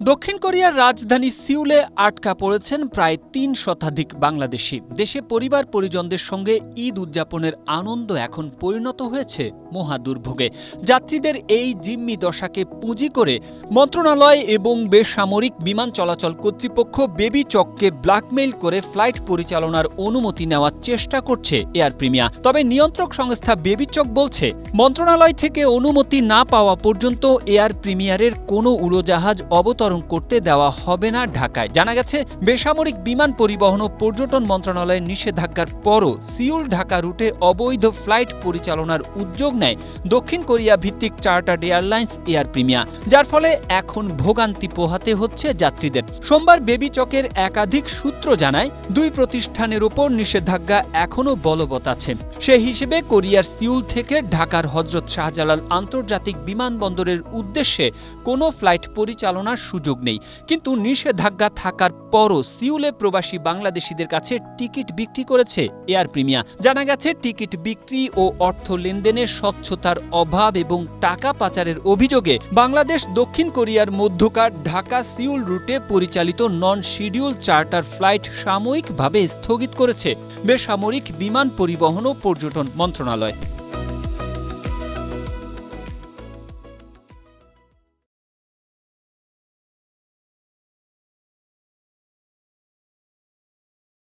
দক্ষিণ কোরিয়ার রাজধানী সিউলে আটকা পড়েছেন প্রায় ৩ শতাধিক বাংলাদেশি। দেশে পরিবার পরিজনদের সঙ্গে ঈদ উদযাপনের আনন্দ এখন পরিণত হয়েছে মহা দুর্ভোগে। যাত্রীদের এই জিম্মি দশাকে পুঁজি করে মন্ত্রণালয় এবং বেসামরিক বিমান চলাচল কর্তৃপক্ষ বেবি চককে ব্ল্যাকমেইল করে ফ্লাইট পরিচালনার অনুমতি নেওয়ার চেষ্টা করছে এয়ার প্রিমিয়া। তবে নিয়ন্ত্রক সংস্থা বেবি চক বলছে, মন্ত্রণালয় থেকে অনুমতি না পাওয়া পর্যন্ত এয়ার প্রিমিয়ারের কোনো উড়োজাহাজ অবতরণ করতে দেওয়া হবে না ঢাকায়। জানা গেছে, বেসামরিক বিমান পরিবহন ও পর্যটন মন্ত্রণালয়ের নিষেধাজ্ঞার পরও সিউল ঢাকা রুটে অবৈধ ফ্লাইট পরিচালনার উদ্যোগ নেয় দক্ষিণ কোরিয়া ভিত্তিক চার্টার্ড এয়ারলাইন্স এয়ার প্রিমিয়া, যার ফলে এখন ভোগান্তি পোহাতে হচ্ছে যাত্রীদের। সোমবার বেবি চকের একাধিক সূত্র জানায়, দুই প্রতিষ্ঠানের ওপর নিষেধাজ্ঞা এখনও বলবৎ আছে। সে হিসেবে কোরিয়ার সিউল থেকে ঢাকার হজরত শাহজালাল আন্তর্জাতিক বিমানবন্দরের উদ্দেশ্যে কোনো ফ্লাইট পরিচালনার সুযোগ নেই। কিন্তু নিষেধাজ্ঞা থাকার পরও সিউলে প্রবাসী বাংলাদেশিদের কাছে টিকিট বিক্রি করেছে এয়ার প্রিমিয়া। জানা গেছে, টিকিট বিক্রি ও অর্থ লেনদেনের স্বচ্ছতার অভাব এবং টাকা পাচারের অভিযোগে বাংলাদেশ দক্ষিণ কোরিয়ার মধ্যকার ঢাকা সিউল রুটে পরিচালিত নন শিডিউল চার্টার ফ্লাইট সাময়িকভাবে স্থগিত করেছে বেসামরিক বিমান পরিবহন ও পর্যটন মন্ত্রণালয়।